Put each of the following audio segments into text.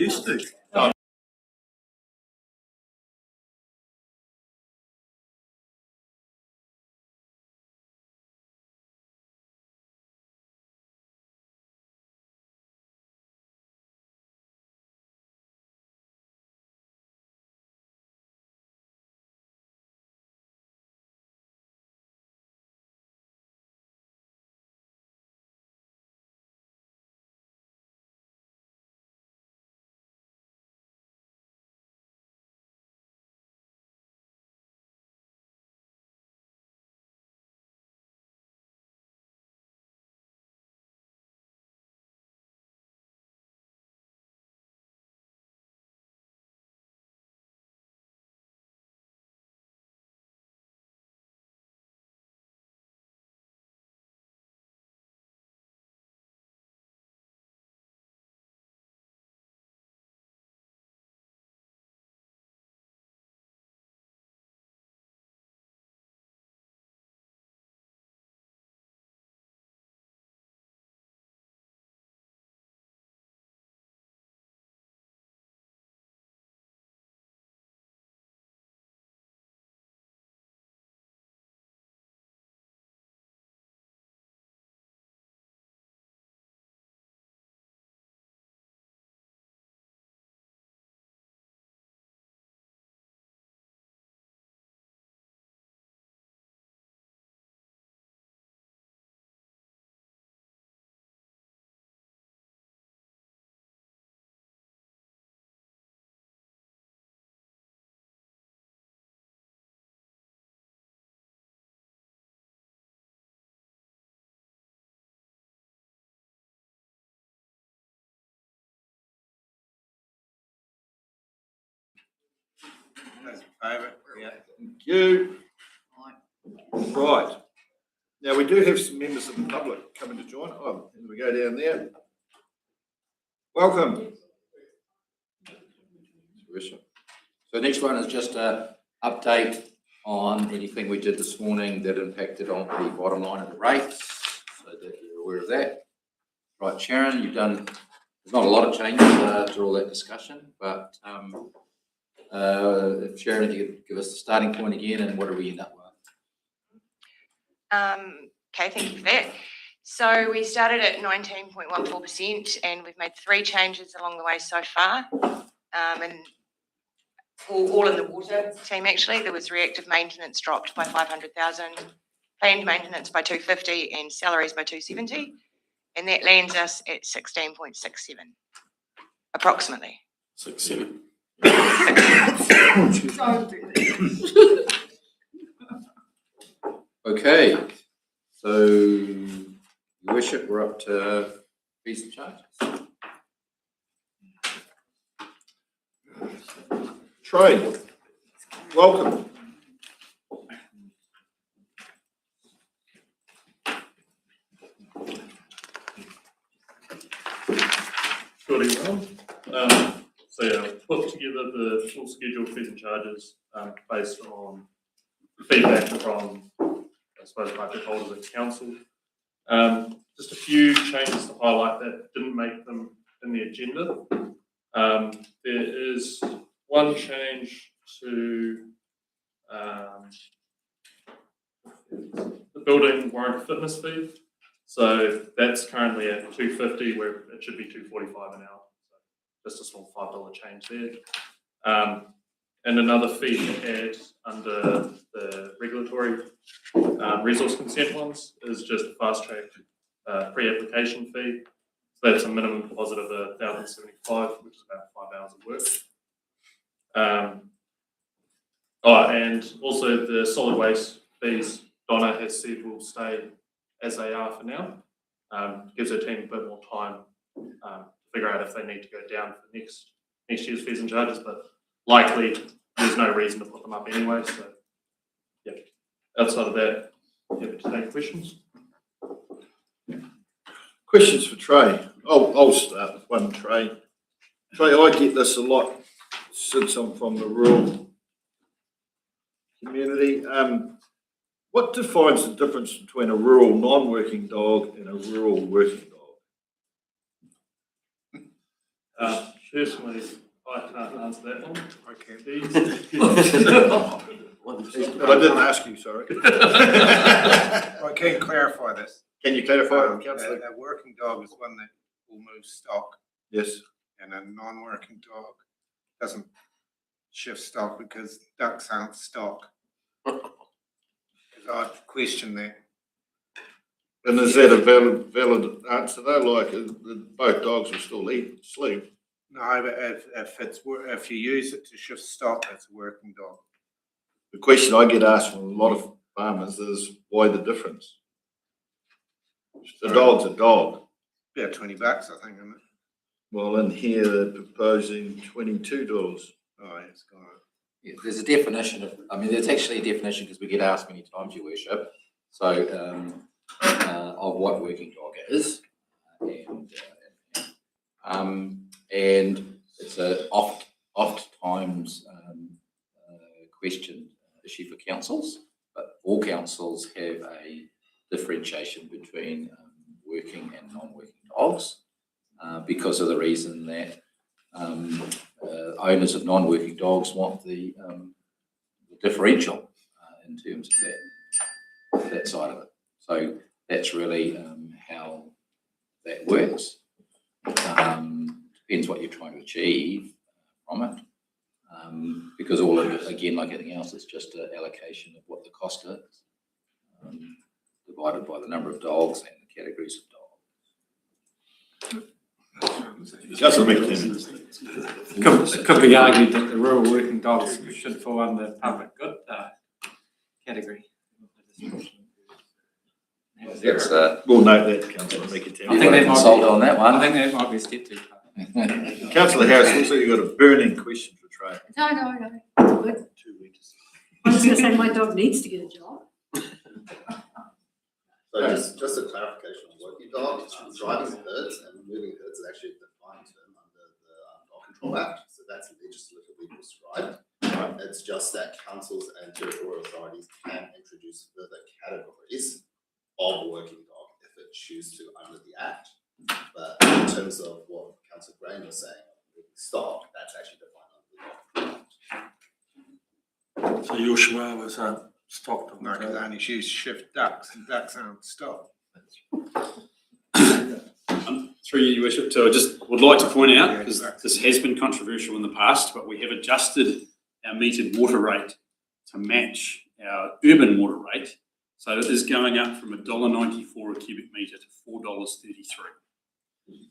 used to. That's favourite. Yeah. Thank you. Right. Now we do have some members of the public coming to join. Oh, here we go down there. Welcome. So next one is just an update on anything we did this morning that impacted on the bottom line of the rates, so that you're aware of that. Right, Sharon, you've done, there's not a lot of changes to all that discussion, but if Sharon, you could give us the starting point again and what do we end up with? Okay, thank you for that. So we started at 19.14% and we've made 3 changes along the way so far. And all in the water team actually. There was reactive maintenance dropped by 500,000, planned maintenance by 250 and salaries by 270. And that lands us at 16.67, approximately. 67. Okay, so Your Worship, we're up to fees and charges. Trey, welcome. Good evening. So yeah, I've put together the full schedule of fees and charges based on feedback from, I suppose, budget holders at council. Just a few changes to highlight that didn't make them in the agenda. There is one change to the building warrant fitness fee. So that's currently at 250 where it should be 245 an hour. So just a small $5 change there. And another fee to add under the regulatory resource consent ones is just a fast track pre-application fee. So that's a minimum deposit of $1,075, which is about 5 hours of work. And also the solid waste fees, Donna has said will stay as they are for now. Gives her team a bit more time to figure out if they need to go down for next year's fees and charges, but likely there's no reason to put them up anyway. So yeah, outside of that, happy to take questions. Questions for Trey. I'll start with one, Trey. Trey, I get this a lot since I'm from the rural community. What defines the difference between a rural non-working dog and a rural working dog? Personally, I can't answer that one. Okay. Please. But I didn't ask you, sorry. I can clarify this. Can you clarify, A councillor? a working dog is one that will move stock, Yes. and a non-working dog doesn't shift stock because ducks aren't stock. Because I'd question that. And is that a valid answer though? Like, both dogs will still eat, sleep? No, but if you use it to shift stock, it's a working dog. The question I get asked from a lot of farmers is, why the difference? The dog's a dog. About $20, I think, isn't it? Well, in here, they're proposing $22. Oh, it's gone. Yeah, there's a definition of, there's actually a definition because we get asked many times, Your Worship, so, of what working dog is. And it's a oft-times question issue for councils, but all councils have a differentiation between working and non-working dogs because of the reason that owners of non-working dogs want the differential in terms of that side of it. So that's really how that works. Depends what you're trying to achieve from it. Because all of it, again, like anything else, it's just an allocation of what the cost is, divided by the number of dogs and the categories of dogs. Councillor McKenna. It could be argued that the rural working dogs should fall under public good category. That's, We'll note that, councillor McKenna. I think that might consult be- on that one. I think that might be a step too far. Councillor Harris, also you've got a burning question for Trey. No. Good. 2 weeks. I was just gonna say, my dog needs to get a job. So just a clarification on working dog, driving herds and moving herds is actually a defined term under the Dog Control Act, so that's legislatively prescribed. It's just that councils and territorial authorities can introduce further categories of working dog if it choose to under the Act. But in terms of what Councillor Graham was saying, stock, that's actually defined under the Dog. So your chihuahuas aren't stocked on No, because they only use shift ducks, and ducks aren't stock. Through you, Your Worship, so I just would like to point out, Yeah, because exactly. this has been controversial in the past, but we have adjusted our metered water rate to match our urban water rate. So it is going up from $1.94 a cubic metre to $4.33.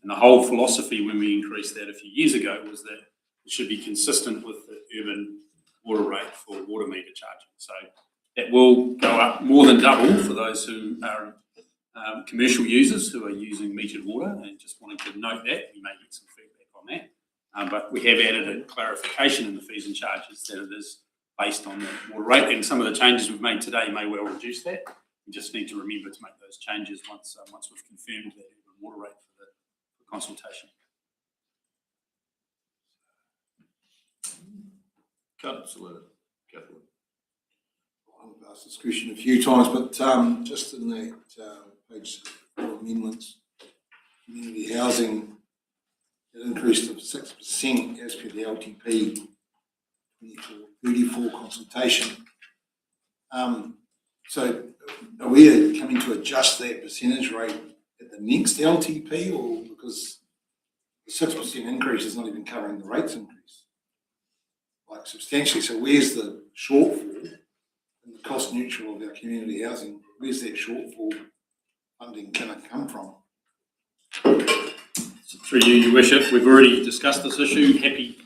And the whole philosophy when we increased that a few years ago was that it should be consistent with the urban water rate for water meter charging. So that will go up more than double for those who are commercial users who are using metered water, and just wanting to note that. We may get some feedback on that. But we have added a clarification in the fees and charges that it is based on the water rate, and some of the changes we've made today may well reduce that. We just need to remember to make those changes once we've confirmed that urban water rate for the consultation. Councillor Cathwood. I've asked this question a few times, but just in that page amendments, community housing, it increased to 6% as per the LTP 24-34 consultation. So are we coming to adjust that percentage rate at the next LTP, or because the 6% increase is not even covering the rates increase? Like substantially, so where's the shortfall in the cost neutral of our community housing? Where's that shortfall funding can it come from? Through you, Your Worship, we've already discussed this issue. Happy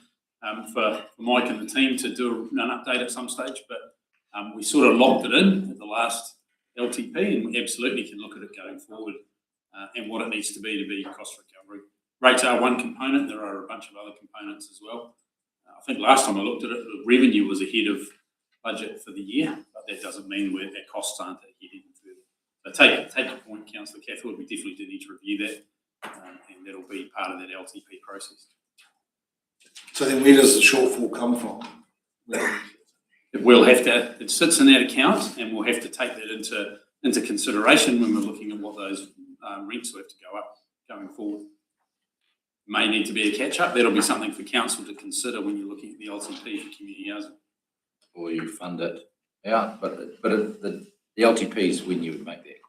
for Mike and the team to do an update at some stage, but we sort of locked it in at the last LTP, and we absolutely can look at it going forward and what it needs to be cost recovery. Rates are one component. There are a bunch of other components as well. I think last time I looked at it, the revenue was ahead of budget for the year, but that doesn't mean our costs aren't ahead even further. So take your point, Councillor Cathwood. We definitely do need to review that, and that'll be part of that LTP process. So then where does the shortfall come from? We'll have to, it sits in that account, and we'll have to take that into consideration when we're looking at what those rents will have to go up going forward. may need to be a catch-up. That'll be something for council to consider when you're looking at the LTP for community housing. Or you fund it out, but the LTP is when you would make that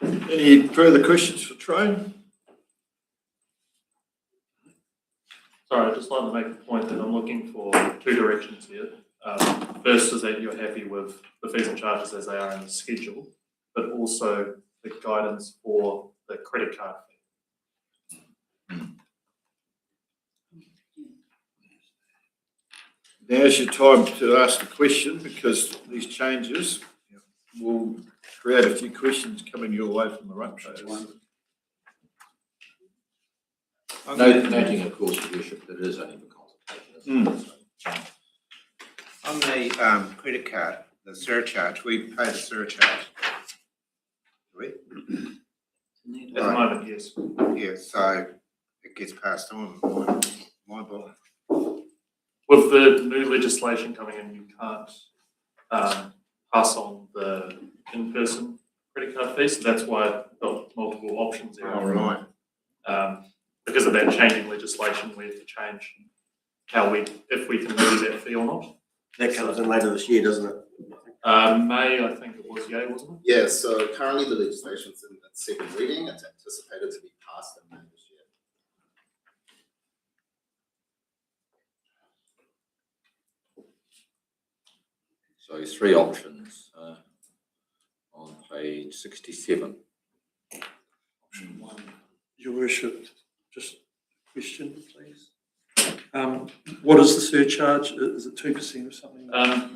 call. Any further questions for Trane? Sorry, I'd just like to make the point that I'm looking for two directions here. First is that you're happy with the fees and charges as they are in the schedule, but also the guidance for the credit card fee. Now's your time to ask the question, because these changes will create a few questions coming your way from the ratepayers. Noting, of course, Your Worship, that it is only for consultation. On the credit card, the surcharge, we pay the surcharge. Do we? At the moment, yes. Yeah, so it gets passed on, my book. With the new legislation coming in, you can't pass on the in-person credit card fees. So that's why I've got multiple options there. Oh, right. Because of that changing legislation, we have to change if we can lose that fee or not. That comes in later this year, doesn't it? May, I think it was, yeah, wasn't it? Yeah, so currently the legislation's in its second reading. It's anticipated to be passed in May this year. So 3 options on page 67. Option 1. Your Worship, just a question, please. What is the surcharge? Is it 2% or something?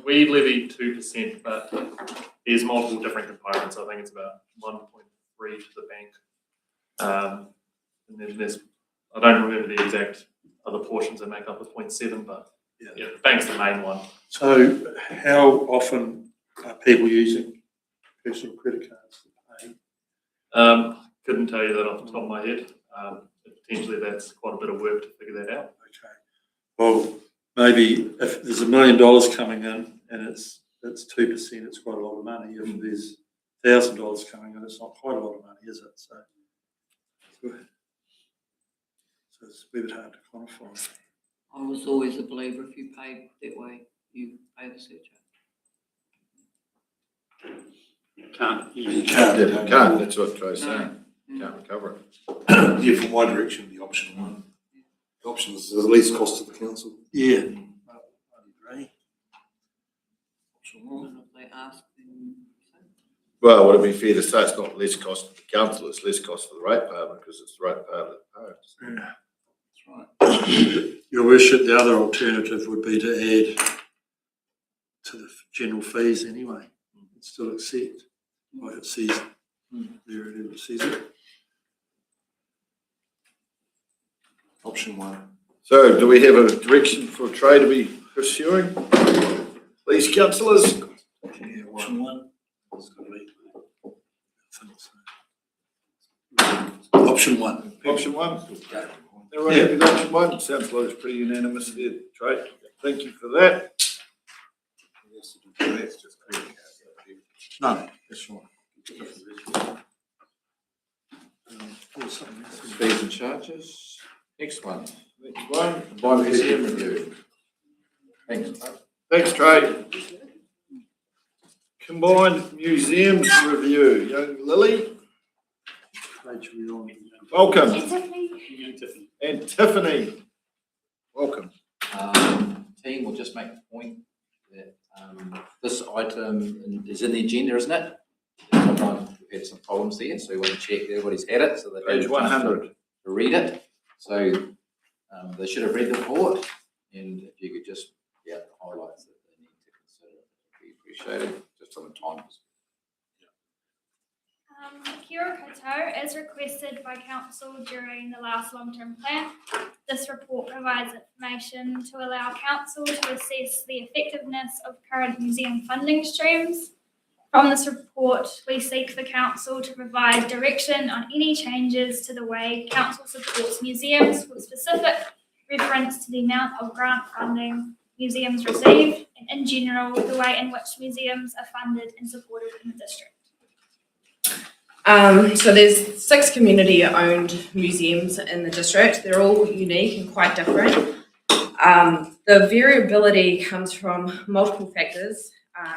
We levy 2%, but there's multiple different components. I think it's about 1.3 to the bank. And then there's, I don't remember the exact other portions that make up the 0.7, but yeah, the bank's the main one. So how often are people using personal credit cards to pay? Couldn't tell you that off the top of my head. Potentially that's quite a bit of work to figure that out. Okay. Well, maybe if there's $1 million coming in and it's 2%, it's quite a lot of money. If there's $1,000 coming in, it's not quite a lot of money, is it? So it's a bit hard to quantify. I was always a believer if you paid that way, you pay the surcharge. You can't. You can't. You can't, that's what Trey's saying. You can't recover it. Yeah, from my direction, the option 1. The option is the least cost to the council. Yeah. I agree. Option 1. And if they ask, then Well, would it be fair to say it's not less cost to the council, it's less cost for the ratepayer, because it's the ratepayer that pays? Yeah. That's right. Your Worship, the other alternative would be to add to the general fees anyway. It's still accept, like it says. There it says it. Option 1. So do we have a direction for Trey to be pursuing? Please, councillors. Yeah, option 1. Option 1. Option 1. Everyone happy with option 1? Sounds like it's pretty unanimous there, Trey. Thank you for that. That's just credit card. No, that's right. Fees and charges. Next one. Next one. By museum review. Thanks. Thanks, Trey. Combined Museums Review. Young Lily, welcome. And Tiffany, welcome. Team will just make the point that this item is in the agenda, isn't it? Sometimes we've had some problems there, so we want to check everybody's had it, so they Page 100. to read it. So they should have read the report, and if you could just the highlights that they need to consider, it'd be appreciated, just from a time perspective. Kia ora koutou, as requested by Council during the last long-term plan, this report provides information to allow Council to assess the effectiveness of current museum funding streams. From this report, we seek for Council to provide direction on any changes to the way Council supports museums with specific reference to the amount of grant funding museums receive, and in general, the way in which museums are funded and supported in the district. So there's 6 community-owned museums in the district. They're all unique and quite different. The variability comes from multiple factors,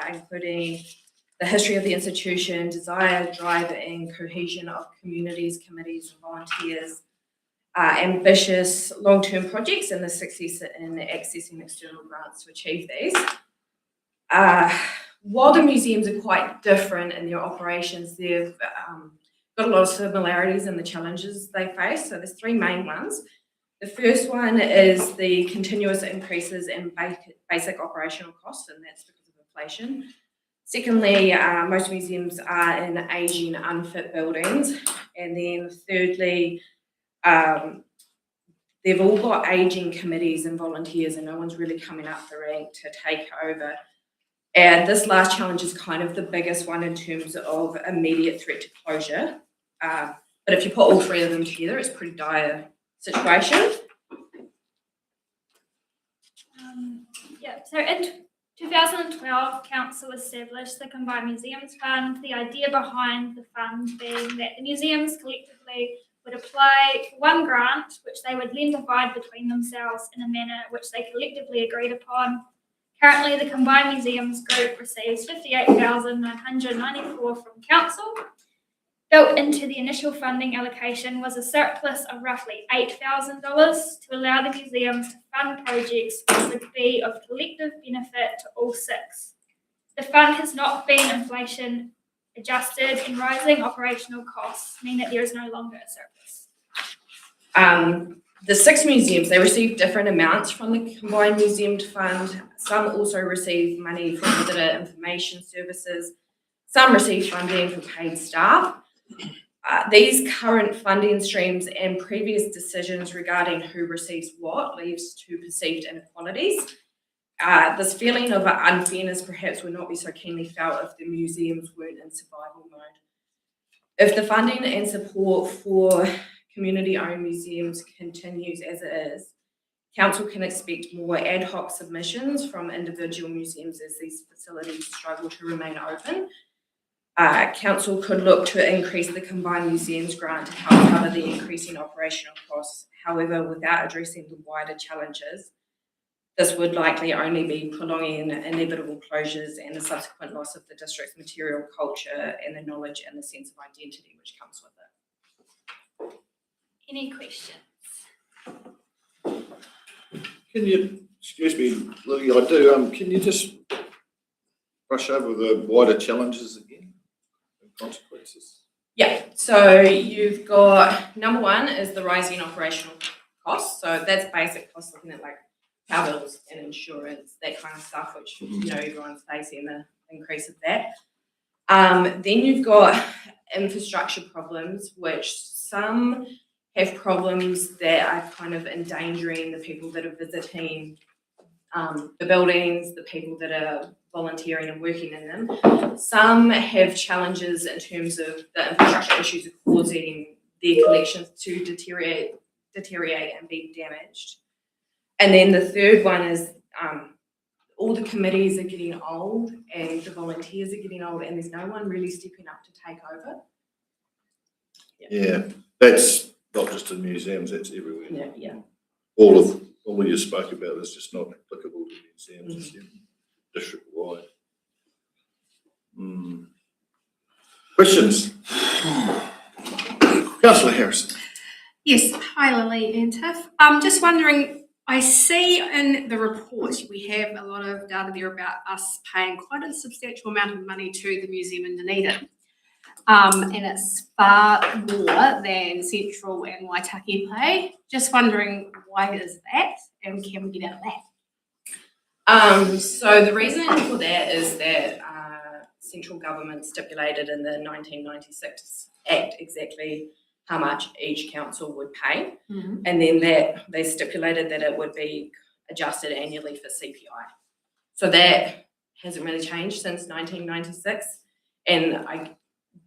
including the history of the institution, desire, drive, and cohesion of communities, committees, and volunteers, ambitious long-term projects, and the success in accessing external grants to achieve these. While the museums are quite different in their operations, they've got a lot of similarities in the challenges they face. So there's 3 main ones. The first one is the continuous increases in basic operational costs, and that's because of inflation. Secondly, most museums are in aging, unfit buildings. And then thirdly, they've all got aging committees and volunteers, and no one's really coming up the rank to take over. And this last challenge is kind of the biggest one in terms of immediate threat to closure. But if you put all 3 of them together, it's a pretty dire situation. So in 2012, Council established the Combined Museums Fund. The idea behind the fund being that the museums collectively would apply for one grant, which they would then divide between themselves in a manner which they collectively agreed upon. Currently, the Combined Museums Group receives $58,994 from Council. Built into the initial funding allocation was a surplus of roughly $8,000 to allow the museums to fund projects which would be of collective benefit to all 6. The fund has not been inflation adjusted, and rising operational costs mean that there is no longer a surplus. The 6 museums, they receive different amounts from the Combined Museums Fund. Some also receive money from visitor information services. Some receive funding for paid staff. These current funding streams and previous decisions regarding who receives what leads to perceived inequalities. This feeling of unfairness perhaps would not be so keenly felt if the museums weren't in survival mode. If the funding and support for community-owned museums continues as it is, Council can expect more ad hoc submissions from individual museums as these facilities struggle to remain open. Council could look to increase the Combined Museums grant to help cover the increasing operational costs. However, without addressing the wider challenges, this would likely only be prolonging inevitable closures and the subsequent loss of the district's material culture and the knowledge and the sense of identity which comes with it. Any questions? Can you, excuse me, Lily, I do, can you just brush over the wider challenges again and consequences? Yeah, so you've got, number 1 is the rising operational costs. So that's basic costs, looking at like power bills and insurance, that kind of stuff, which, you know, everyone's facing the increase of that. Then you've got infrastructure problems, which some have problems that are kind of endangering the people that are visiting the buildings, the people that are volunteering and working in them. Some have challenges in terms of the infrastructure issues are causing their collections to deteriorate and be damaged. And then the third one is all the committees are getting old and the volunteers are getting old, and there's no one really stepping up to take over. Yeah, that's not just in museums, that's everywhere. Yeah. All what you spoke about is just not applicable to museums, it's district wide. Questions? Councillor Harrison. Yes, hi Lily and Tiff. I'm just wondering, I see in the report we have a lot of data there about us paying quite a substantial amount of money to the museum in Dunedin. And it's far more than Central and Waitaki pay. Just wondering, why is that, and can we get out of that? So the reason for that is that central government stipulated in the 1996 Act exactly how much each council would pay, and then that they stipulated that it would be adjusted annually for CPI. So that hasn't really changed since 1996, and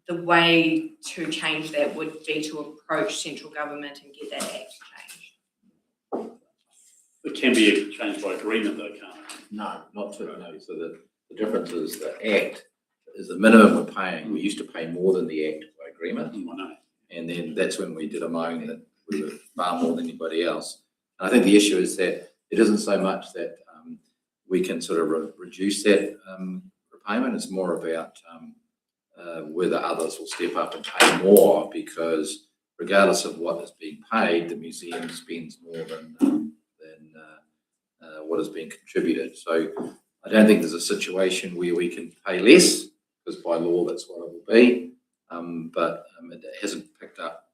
the way to change that would be to approach central government and get that act changed. It can be changed by agreement though, can't it? No, not to, no. So the difference is the Act is the minimum we're paying. We used to pay more than the Act by agreement. I know. And then that's when we did a moan that we were far more than anybody else. And I think the issue is that it isn't so much that we can sort of reduce that repayment. It's more about whether others will step up and pay more, because regardless of what is being paid, the museum spends more than what is being contributed. So I don't think there's a situation where we can pay less, because by law that's what it will be. But it hasn't picked up,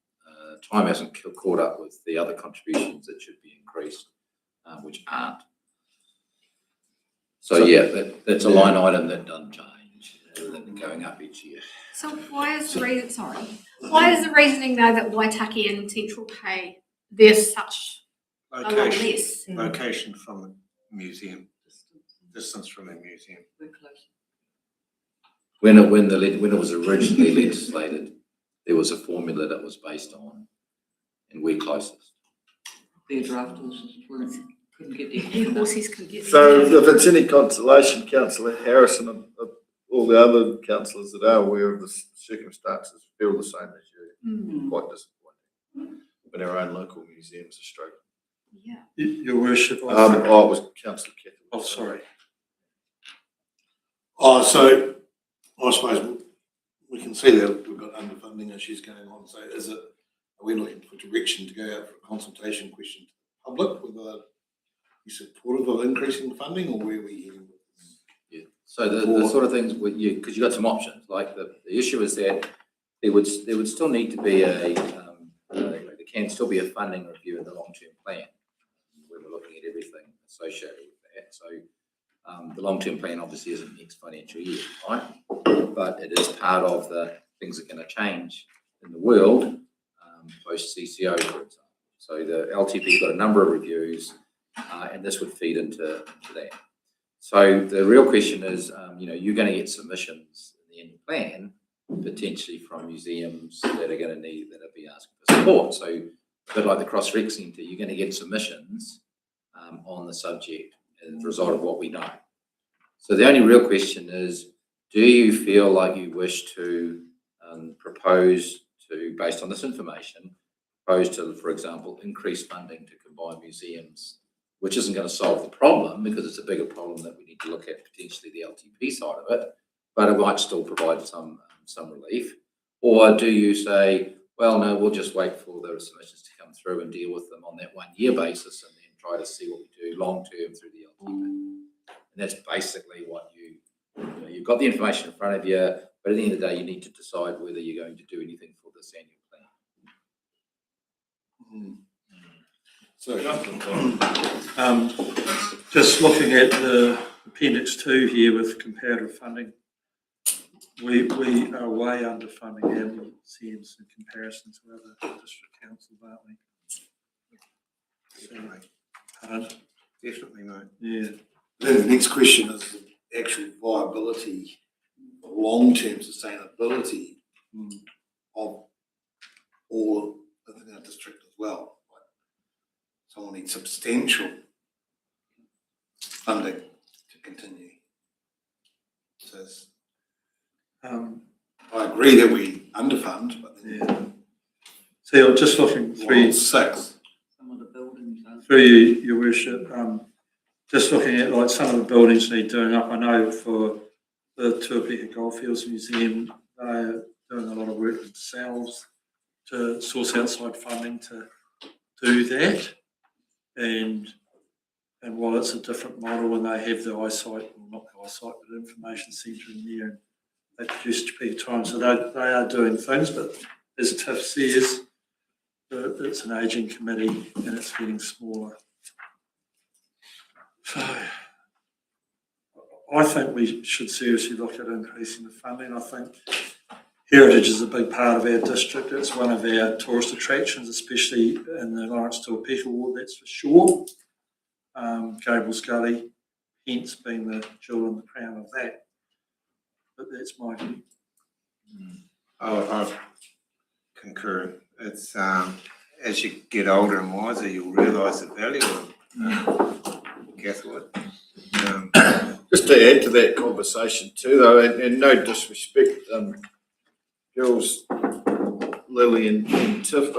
time hasn't caught up with the other contributions that should be increased, which aren't. So yeah, that's a line item that doesn't change, rather than going up each year. So why is the reasoning though that Waitaki and Central pay there's such a lot less? Location from the museum, distance from the museum. We're close. When it was originally legislated, there was a formula that was based on, and we're closest. Their drafters couldn't get there. Yeah, horses can get So if it's any consolation, Councillor Harrison and all the other councillors that are aware of the circumstances feel the same as you. Quite disappointing when our own local museums are struggling. Yeah. Your Worship. It was Councillor Kettle. Oh, sorry. So I suppose we can see that we've got underfunding issues going on. So are we looking for direction to go out for a consultation question to the public, whether you're supportive of increasing the funding, or where are we heading with this? Yeah. So the sort of things with you, because you've got some options. Like the issue is that there would still need to be there can still be a funding review in the long-term plan, where we're looking at everything associated with that. So the long-term plan obviously isn't next financial year, right? But it is part of the things that are going to change in the world post CCO, for example. So the LTP's got a number of reviews, and this would feed into that. So the real question is, you're going to get submissions in the annual plan, potentially from museums that are going to be asking for support. So a bit like the Cross Rec Centre, you're going to get submissions on the subject as a result of what we know. So the only real question is, do you feel like you wish to propose to, based on this information, propose to, for example, increase funding to combined museums, which isn't going to solve the problem because it's a bigger problem that we need to look at, potentially the LTP side of it, but it might still provide some relief? Or do you say, well, no, we'll just wait for the submissions to come through and deal with them on that 1 year basis, and then try to see what we do long term through the LTP? And that's basically what you've got the information in front of you, but at the end of the day, you need to decide whether you're going to do anything for this annual plan. So, just looking at the Appendix 2 here with comparative funding, we are way underfunding our museums in comparison to other district councils, aren't we? Definitely, mate. Yeah. then the next question is the actual viability, long-term sustainability of all within our district as well. Someone needs substantial funding to continue. So I agree that we underfund, but then So I'm just looking through Some of the buildings are. through your worship, just looking at like some of the buildings need doing up. I know for the Tuapeka Goldfields Museum, they're doing a lot of work themselves to source outside funding to do that. And while it's a different model when they have the eyesight, well, not the eyesight, but the information centre in there, and they produce Tuapeka Times, so they are doing things, but as Tiff says, it's an ageing committee and it's getting smaller. So I think we should seriously look at increasing the funding. I think heritage is a big part of our district. It's one of our tourist attractions, especially in the Lawrence Tuapeka ward, that's for sure. Gabriel's Gully, hence being the jewel in the crown of that. But that's my view. I concur. It's as you get older and wiser, you'll realise the value of Catholic. Just to add to that conversation too, though, and no disrespect, girls, Lily and Tiff,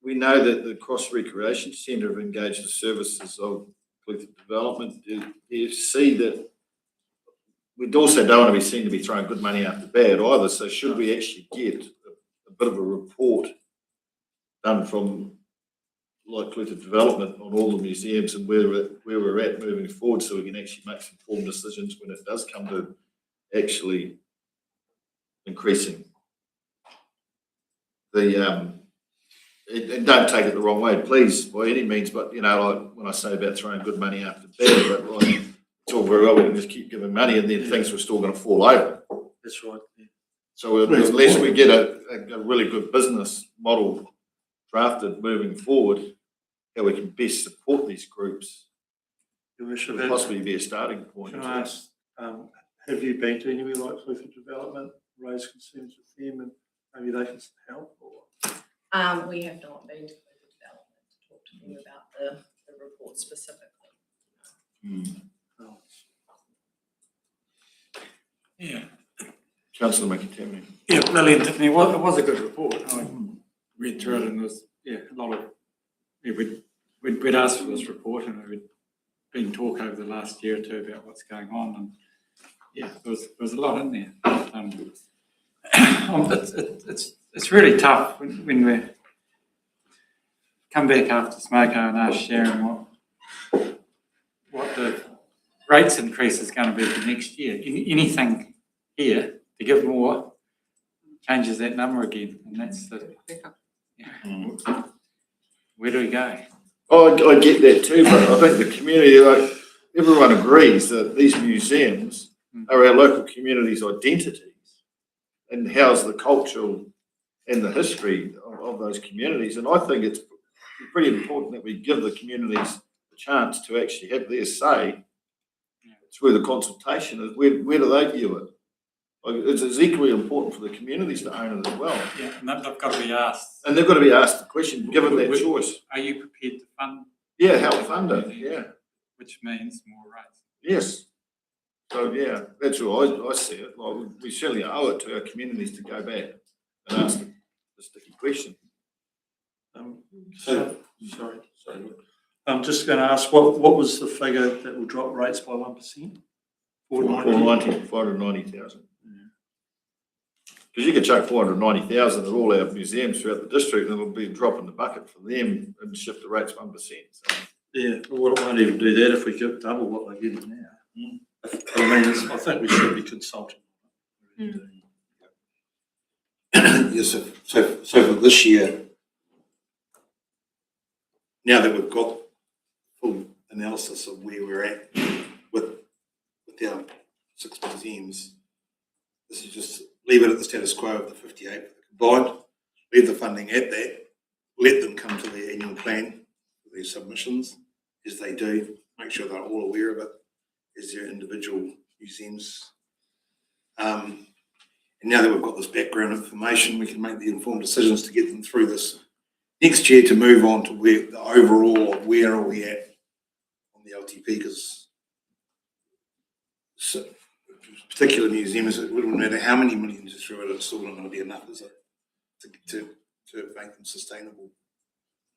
we know that the Cross Recreation Centre have engaged the services of collective development. Do you see that? We also don't want to be seen to be throwing good money after bad either. So should we actually get a bit of a report done from like collective development on all the museums and where we're at moving forward, so we can actually make some informed decisions when it does come to actually increasing the and don't take it the wrong way, please, by any means, but you know, like when I say about throwing good money after bad, but like it's all very well we can just keep giving money and then things were still going to fall over. That's right. Yeah. So unless we get a really good business model drafted moving forward, how we can best support these groups, We should would possibly be a starting point. Can I ask, have you been to anywhere like collective development, raise concerns with them, and maybe they can help? Or We have not been to collective development to talk to them about the report specifically. Oh. Yeah. Councillor McAtamney. Yeah, brilliant. It was a good report. I read through it and there was a lot of, we'd asked for this report and we'd been talk over the last year or two about what's going on, and there was a lot in there. It's really tough when we come back after Smoko and ask Sharon what the rates increase is going to be for next year. Anything here to give more changes that number again, and that's the where do we go? Oh, I get that too, but I think the community, like everyone agrees that these museums are our local community's identities and house the cultural and the history of those communities. And I think it's pretty important that we give the communities a chance to actually have their say through the consultation. Where do they view it? Like, it's equally important for the communities to own it as well. Yeah, and they've got to be asked. And they've got to be asked the question, given that choice. Are you prepared to fund? Yeah, help fund it, yeah. Which means more rates. Yes. So, yeah, that's what I see it. Like, we certainly owe it to our communities to go back and ask the sticky question. Sorry. I'm just going to ask, what was the figure that will drop rates by 1%? 490,000. Because you could chuck 490,000 at all our museums throughout the district, and it'll be a drop in the bucket for them and shift the rates 1%. So. Yeah, well, it won't even do that if we give double what they're getting now. I mean, I think we should be consulting. Yes, so for this year, now that we've got full analysis of where we're at with our 6 museums, this is just leave it at the status quo of the 58 combined, leave the funding at that, let them come to their annual plan, their submissions, as they do, make sure they're all aware of it as their individual museums. And now that we've got this background information, we can make the informed decisions to get them through this next year to move on to where the overall of where are we at on the LTP, because particular museums, it wouldn't matter how many millions you throw at it, it's still not going to be enough, is it, to make them sustainable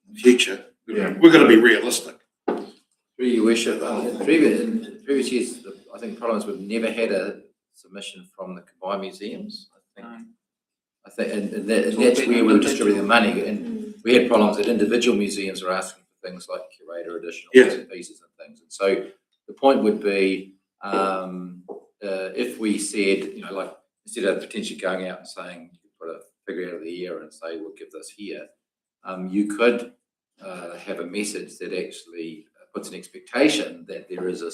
in the future. Yeah. We're going to be realistic. Through your worship, in previous years, I think the problem is we've never had a submission from the combined museums. I think, and that's where we were distributing the money, and we had problems that individual museums are asking for things like curator additional bits and pieces and things. And so the point would be, if we said, like instead of potentially going out and saying, you put a figure out of the year and say, we'll give this here, you could have a message that actually puts an expectation that there is a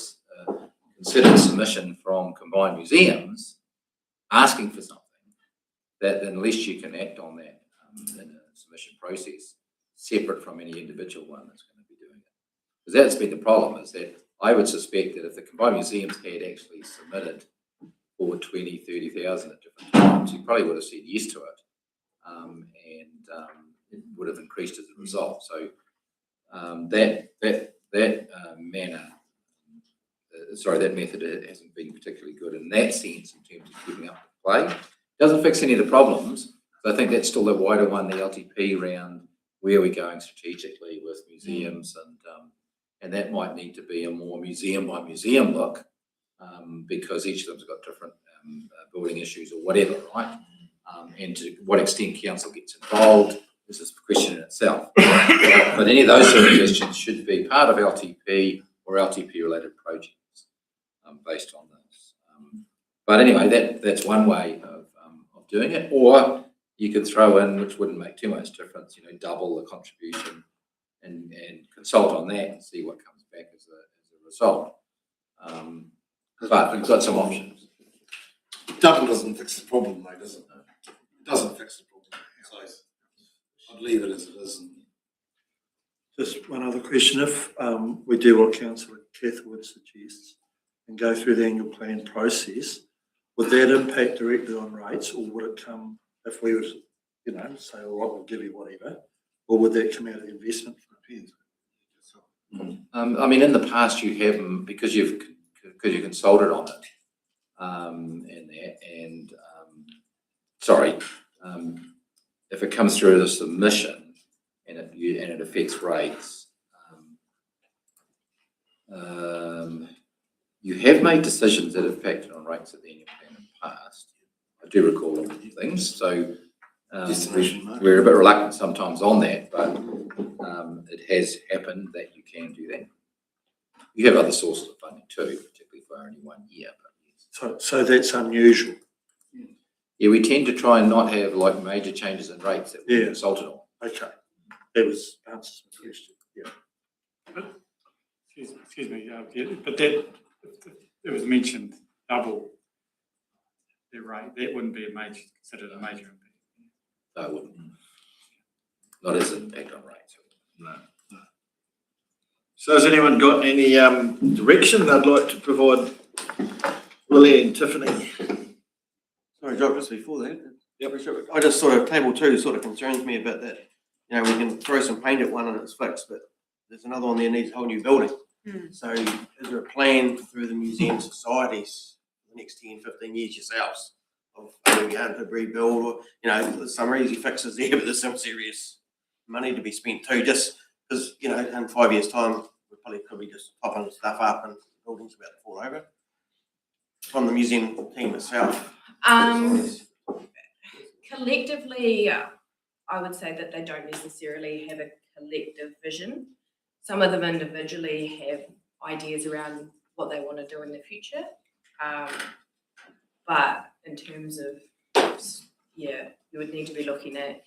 considered submission from combined museums asking for something, that then at least you can act on that in a submission process, separate from any individual one that's going to be doing it. Because that's been the problem, is that I would suspect that if the combined museums had actually submitted for 20, 30,000 at different times, you probably would have said yes to it, and it would have increased as a result. So that manner that method hasn't been particularly good in that sense in terms of keeping up with play. Doesn't fix any of the problems. So I think that's still the wider one, the LTP around where we're going strategically with museums, and that might need to be a more museum by museum look, because each of them's got different building issues or whatever, right? And to what extent council gets involved is a question in itself. But any of those suggestions should be part of LTP or LTP related projects based on this. But anyway, that's one way of doing it. Or you could throw in, which wouldn't make too much difference, double the contribution and consult on that and see what comes back as a result. But we've got some options. Double doesn't fix the problem though, does it? It doesn't fix the problem. So I'd leave it as it is. Just one other question. If we do what Councillor Catherwood suggests and go through the annual plan process, would that impact directly on rates, or would it come if we were to, say, all right, we'll give you whatever, or would that come out of the investment fund? I mean, in the past you haven't, because you consulted on it, if it comes through as a submission and it affects rates, you have made decisions that have impacted on rates at the annual plan in the past. I do recall things, so we're a bit reluctant sometimes on that, but it has happened that you can do that. You have other sources of funding too, particularly for only 1 year. But yes. So that's unusual. Yeah, we tend to try and not have like major changes in rates that we consulted on. Okay, that was answers my question. Yeah. Excuse me, but that it was mentioned double the rate. That wouldn't be considered a major impact. No, it wouldn't. Not as an impact on rates. No. So has anyone got any direction they'd like to provide Willie and Tiffany? Sorry, John, just before that. Yep. I just sort of, table 2 sort of concerns me a bit that, we can throw some paint at one and it's fixed, but there's another one there needs a whole new building. So is there a plan through the museum societies for the next 10, 15 years yourselves of going out to rebuild, or, there's some easy fixes there, but there's some serious money to be spent too, just because, in 5 years' time, we probably could be just popping stuff up and the building's about to fall over from the museum team itself. Collectively, I would say that they don't necessarily have a collective vision. Some of them individually have ideas around what they want to do in the future. But in terms of, you would need to be looking at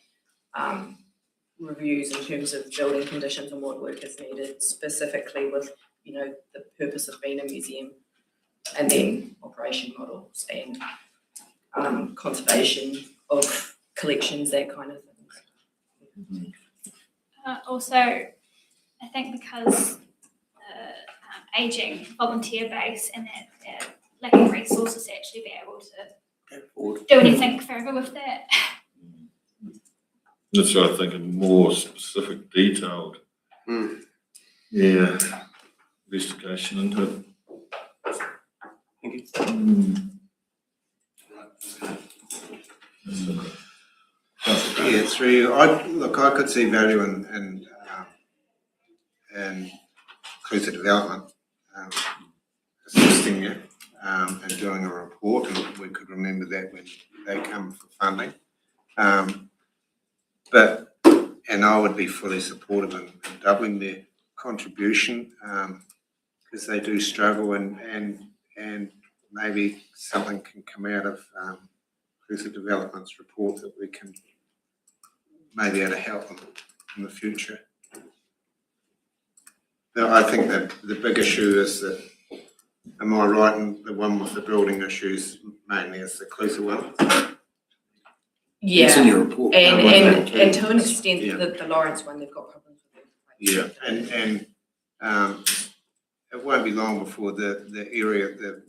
reviews in terms of building conditions and what work is needed specifically with, the purpose of being a museum, and then operation models and conservation of collections, that kind of thing. Also, I think because the ageing volunteer base and that lack of resources to actually be able to do anything further with that. That's what I think, a more specific, detailed, investigation into it. Thank you. Yeah, through. I could see value in inclusive development, assisting you and doing a report, and we could remember that when they come for funding. And I would be fully supportive in doubling their contribution because they do struggle, and maybe something can come out of inclusive development's report that we can maybe able to help them in the future. Now, I think that the big issue is that, am I right in the one with the building issues mainly is the inclusive one? Yeah, it's in your report. And to an extent, the Lawrence one, they've got problems with it. Yeah, and it won't be long before the area, the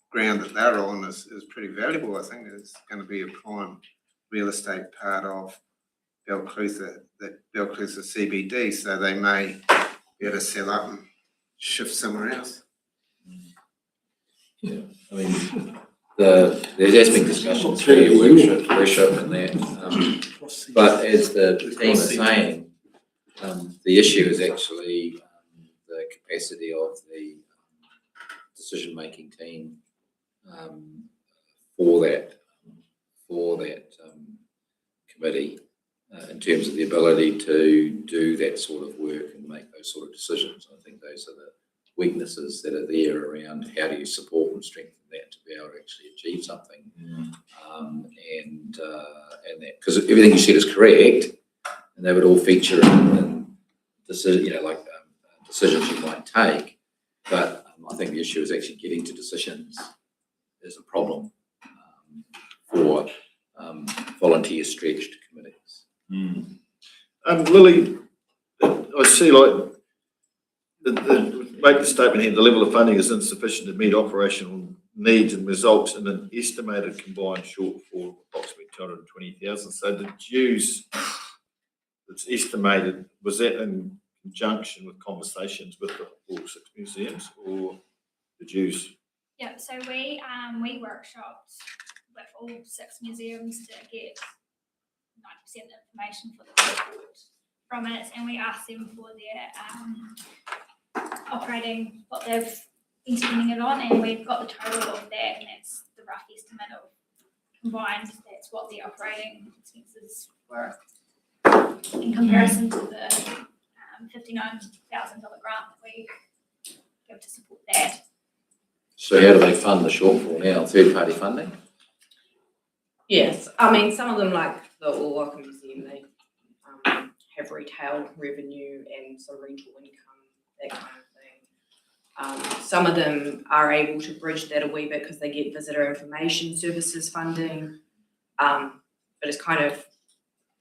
ground that they're on is pretty valuable. I think it's going to be a prime real estate part of Belclutha CBD, so they may be able to sell up and shift somewhere else. Yeah, I mean, there has been discussions through your worship and that, but as the team is saying, the issue is actually the capacity of the decision-making team for that committee in terms of the ability to do that sort of work and make those sort of decisions. I think those are the weaknesses that are there around how do you support and strengthen that to be able to actually achieve something. And that, because everything you said is correct, and they would all feature in decision, decisions you might take. But I think the issue is actually getting to decisions is a problem for volunteer stretched committees. Lily, I see like make the statement here, the level of funding is insufficient to meet operational needs and results in an estimated combined shortfall of approximately 220,000. So the dues that's estimated, was that in conjunction with conversations with all 6 museums, or the dues? Yeah, so we workshopped with all 6 museums to get 90% of the information for the report from it, and we asked them for their operating, what they've been spending it on, and we've got the total of that, and that's the rough estimate of combined, that's what the operating expenses were in comparison to the $59,000 grant that we give to support that. So how do they fund the shortfall now? Third-party funding? Yes, I mean, some of them, like the All Museum, they have retail revenue and some rental income, that kind of thing. Some of them are able to bridge that a wee bit because they get visitor information services funding, but it's kind of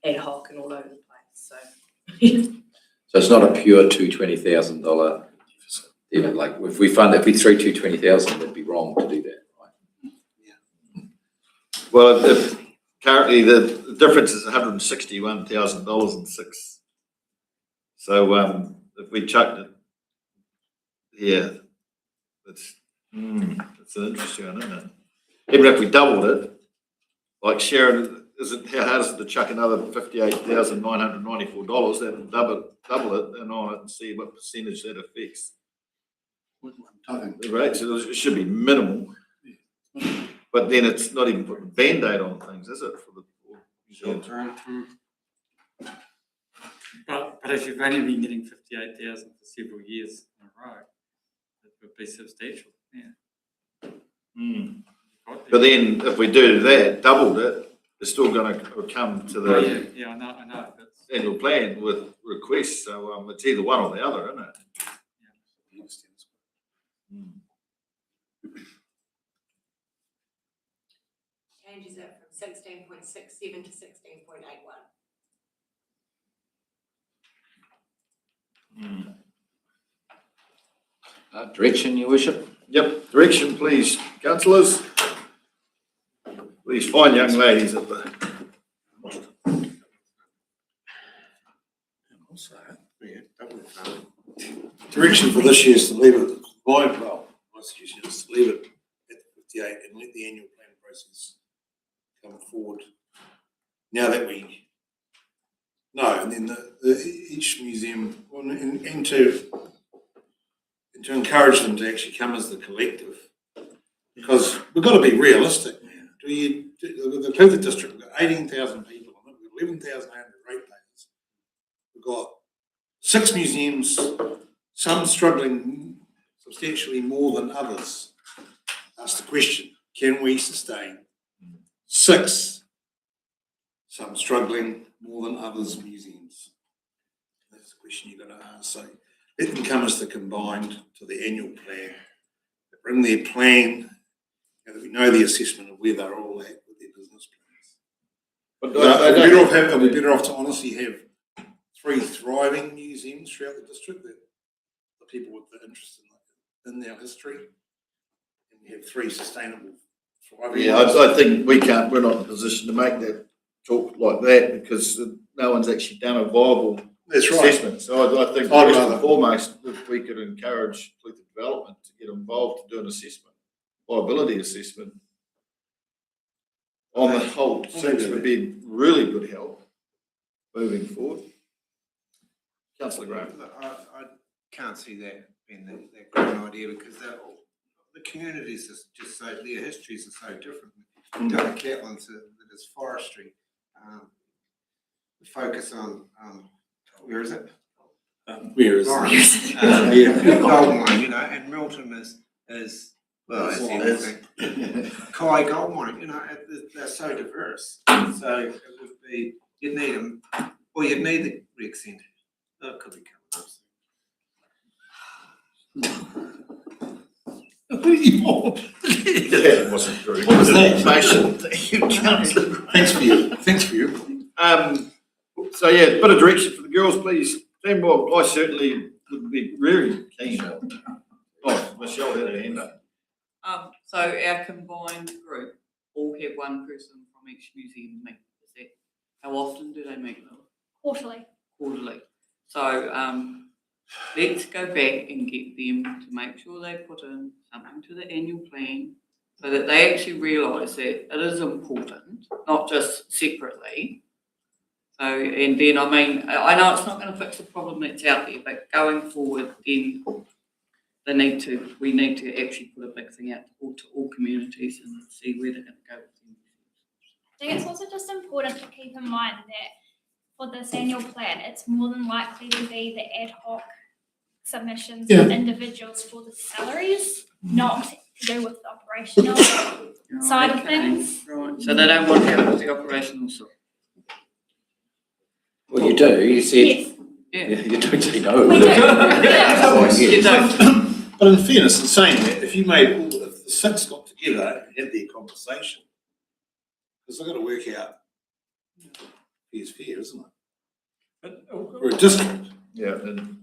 ad hoc and all over the place. So, so it's not a pure $220,000. Like if we threw $220,000, it'd be wrong to do that, right? Yeah. Well, if currently the difference is $161,000 and 6. So if we chucked it, yeah, it's an interesting one, isn't it? Even if we doubled it, like Sharon, how hard is it to chuck another $58,994? Then double it and on it and see what percentage that affects. Right, so it should be minimal, but then it's not even putting a Band-Aid on things, is it? For the short term. But if you've only been getting 58,000 for several years in a row, it would be substantial. Yeah. But then if we do that, doubled it, it's still going to come to the I know. annual plan with requests. So it's either one or the other, isn't it? Changes it from 16.67 to 16.81. Direction, Your Worship? Yep, direction, please, councillors. These fine young ladies at the. Direction for this year is to leave it at the combined, well, my suggestion is to leave it at the 58 and let the annual plan process come forward. Now that we know, and then each museum, and to encourage them to actually come as the collective, because we've got to be realistic. The Perth district, we've got 18,000 people on it, we've got 11,800 ratepayers. We've got 6 museums, some struggling substantially more than others. Ask the question, can we sustain 6, some struggling more than others museums? That's the question you've got to ask. So let them come as the combined to the annual plan. They bring their plan, that we know the assessment of where they're all at with their business plans. But are we better off to honestly have 3 thriving museums throughout the district, that the people with the interest in their history, and we have 3 sustainable thriving? Yeah, I think we're not in a position to make that talk like that because no one's actually done a viable assessment. So I think first and foremost, if we could encourage Pluth Development to get involved to do an assessment. viability assessment on the whole seems to be really good help moving forward. Councillor Graham. I can't see that being that great an idea because the communities are just so, their histories are so different. Go to Catlins, that is forestry. The focus on, where is it? Where is Lawrence. Gold mine, you know, and Milton is well, as everything. Kai gold mine, you know, they're so diverse. So it would be, you'd need them, or you'd need the rec centre. That could be coming up soon. That wasn't very What was good that? information. Thank you, Councillor. Thanks for your point. So yeah, a bit of direction for the girls, please. Team, well, I certainly would be really keen. Oh, Michelle had her hand up. So our combined group all have one person from each museum meet. Is that, how often do they meet? Quarterly. Quarterly. So, let's go back and get them to make sure they put in something to the annual plan so that they actually realise that it is important, not just separately. So, and then, I mean, I know it's not going to fix the problem that's out there, but going forward, then we need to actually put a big thing out to all communities and see where they're going to go with them. I think it's also just important to keep in mind that for this annual plan, it's more than likely to be the ad hoc submissions of individuals for the salaries, not to do with the operational side of things. Right, so they don't want help with the operational side. Well, you do, you said. Yes. Yeah, you don't say no. We do. You don't. But in fairness, in saying that, if the six got together and had their conversation, because they've got to work out fair's fair, isn't it? We're a district. Yeah, and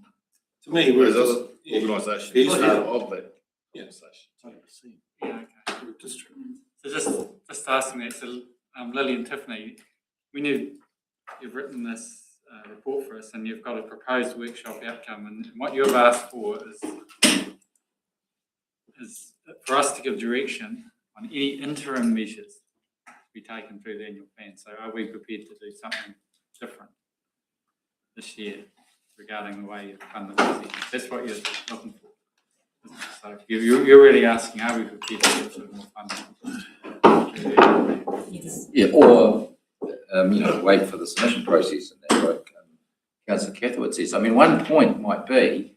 To me, whereas we're other organisations are part of that conversation. Yeah, okay. a district. So just asking that, so Lily and Tiffany, when you've written this report for us and you've got a proposed workshop outcome, and what you've asked for is for us to give direction on any interim measures to be taken through the annual plan. So are we prepared to do something different this year regarding the way you fund the museum? That's what you're looking for. So you're really asking, are we prepared to give some more funding? Yes. Yeah, or, wait for the submission process and that, like Councillor Cathwood says. I mean, one point might be,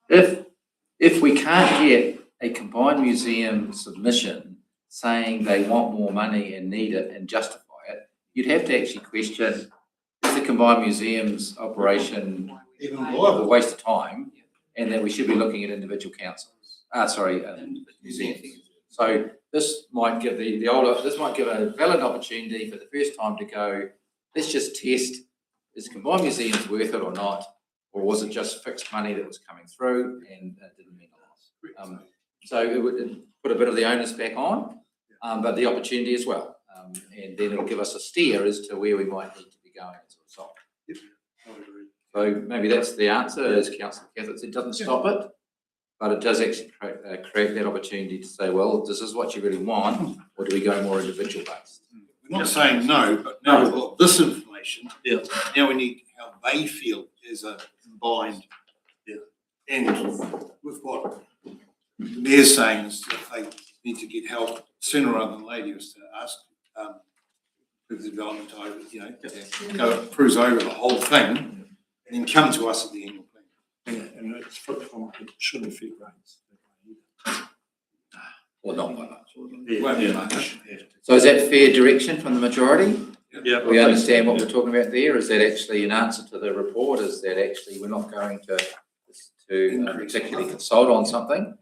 if we can't get a combined museum submission saying they want more money and need it and justify it, you'd have to actually question, is the combined museum's operation a waste of time, and that we should be looking at individual museums. So this might give this might give a valid opportunity for the first time to go, let's just test, is combined museums worth it or not, or was it just fixed money that was coming through and it didn't mean a loss? So it would put a bit of the onus back on, but the opportunity as well. And then it'll give us a steer as to where we might need to be going as a result. Yep, I would agree. So maybe that's the answer, as Councillor Cathwood said, it doesn't stop it, but it does actually create that opportunity to say, well, this is what you really want, or do we go more individual based? We're not saying no, but now we've got this information. Yeah. Now we need how they feel as a combined. Yeah. And with what the mayor's saying is that they need to get help sooner rather than later, is to ask the development over, go cruise over the whole thing and then come to us at the annual plan. Yeah, and it's it shouldn't affect rates. Or not by much. Won't be much. So is that fair direction from the majority? Yeah. We understand what we're talking about there. Is that actually an answer to the report? Is that actually we're not going to particularly consult on something,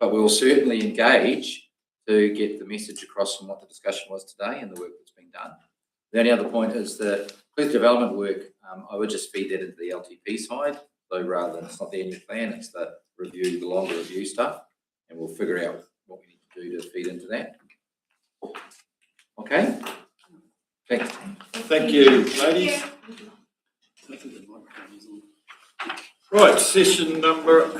but we'll certainly engage to get the message across from what the discussion was today and the work that's been done. The only other point is the cliff development work. I would just feed that into the LTP side. So rather than, it's not the annual plan, it's the review, the longer review stuff, and we'll figure out what we need to do to feed into that. Okay? Thanks. Thank you, ladies. Right, session number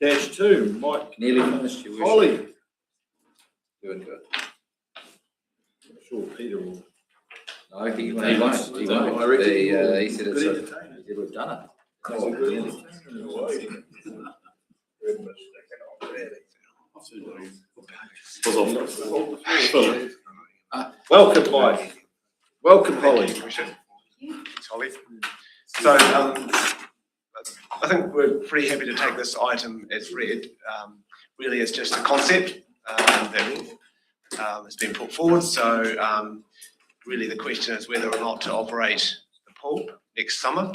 8-2. Mike, nearly finished your worship. Holly, Doing good. I'm sure Peter will. No, he won't, he won't. He said it's, he said we've done it. Welcome, Mike. Welcome, Holly. It's Holly. So, I think we're pretty happy to take this item as read. Really, it's just a concept that has been put forward. So, really, the question is whether or not to operate the pool next summer,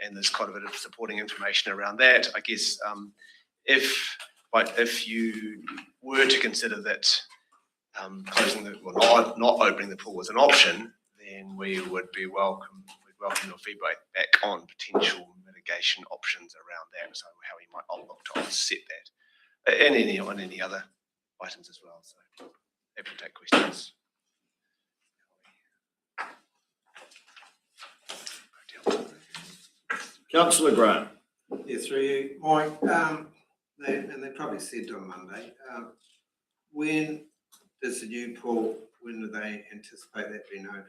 and there's quite a bit of supporting information around that. I guess if you were to consider that closing not opening the pool was an option, then we would be welcome your feedback back on potential mitigation options around that. So how we might look to offset that, and on any other items as well. So happy to take questions. Councillor Grant. Yeah, through you, Mike. They probably said on Monday. When does the new pool? When do they anticipate that being open?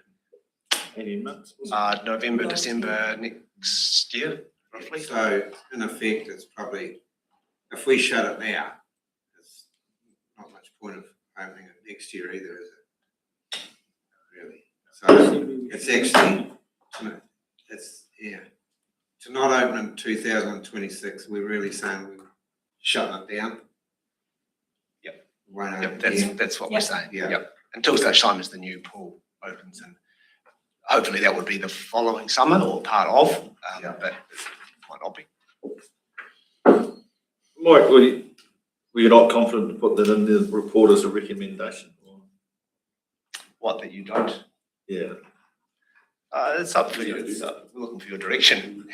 18 months. November, December next year, roughly. So in effect, it's probably, if we shut it now, there's not much point of opening it next year either, is it? Really? So it's actually, to not open in 2026, we're really saying we're shutting it down. Yep, that's what we're saying. Yep. Until such time as the new pool opens, and hopefully that would be the following summer or part of, but it might not be. Mike, were you not confident to put that in the report as a recommendation? What, that you don't? Yeah. It's up to you. We're looking for your direction.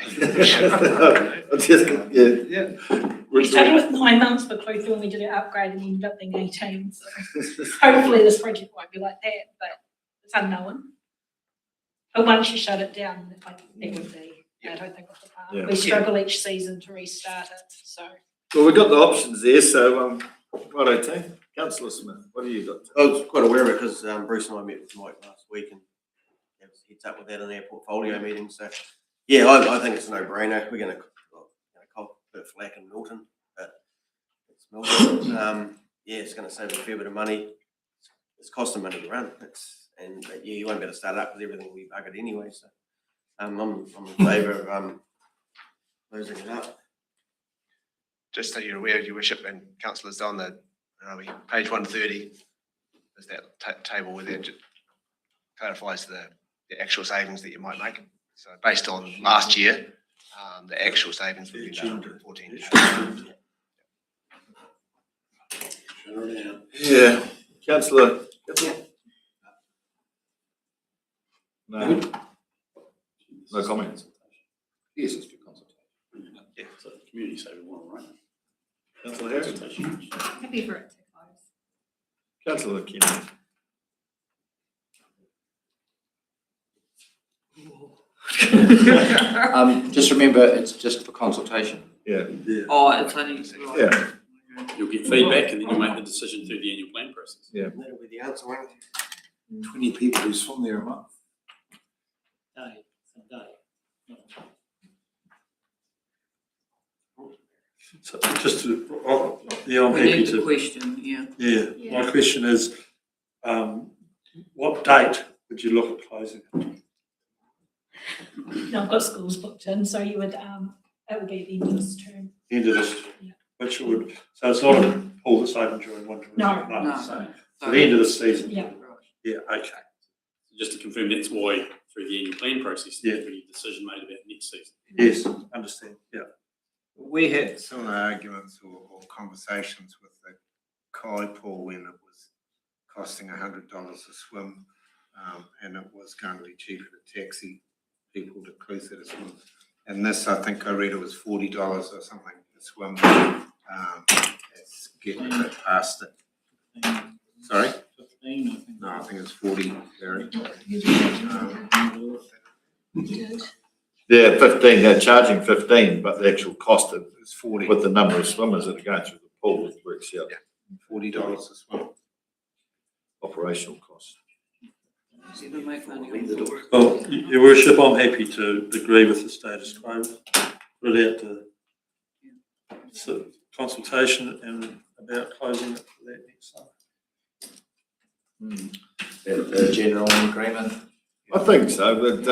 We started with 9 months for Clutha when we did our upgrade and ended up being 18. So hopefully this project won't be like that, but it's unknown. But once you shut it down, I think it would be, I don't think off the park. Yeah. We struggle each season to restart it, so. Well, we've got the options there, so righto team. Councillor Smith, what do you got? I was quite aware of it because Bruce and I met with Mike last week and heads up with that in our portfolio meeting. So yeah, I think it's a no-brainer. We're going to cop a bit of flack in Milton, but it's Milton. Yeah, it's going to save a fair bit of money. It's costing money to run. You won't be able to start it up because everything will be buggered anyway. So I'm in favour of closing it up. Just so you're aware, Your Worship and councillors, on the page 130 is that table where that clarifies the actual savings that you might make. So based on last year, the actual savings would be about 114. Yeah, Councillor. No. No comments. Yes, it's for consultation. Yeah, so the community saving one, right? Councillor Harris. Happy for it to close. Councillor Kennedy. Just remember, it's just for consultation. Yeah. Oh, it's only. Yeah. You'll get feedback and then you'll make the decision through the annual plan process. Yeah. That'll be the answer, won't it? 20 people who swim there a month. So just to, I'm We happy need the to. question, yeah. Yeah, my question is, what date would you look at closing it? No, I've got schools booked in, so you would, it would be at the end of this term. End of this, Yeah. which would, so it's not a pool that's open during winter. No. So the end of the season. Yeah. Yeah, okay. Just to confirm, that's why through the annual plan process, Yeah. there'll be a decision made about next season. Yes, understand, yeah. We had similar arguments or conversations with the Kai pool when it was costing $100 a swim, and it was going to be cheaper to taxi people to Clutha to swim. And this, I think I read it was $40 or something to swim. It's getting a bit past it. Sorry? 15, I think. No, I think it's 40, Gary. Yeah, 15, they're charging 15, but the actual cost is 40. With the number of swimmers that are going through the pool, it works out. $40 a swim. operational costs. Well, Your Worship, I'm happy to agree with the status quo. Put it out to consultation and about closing it for that next summer. General agreement? I think so, but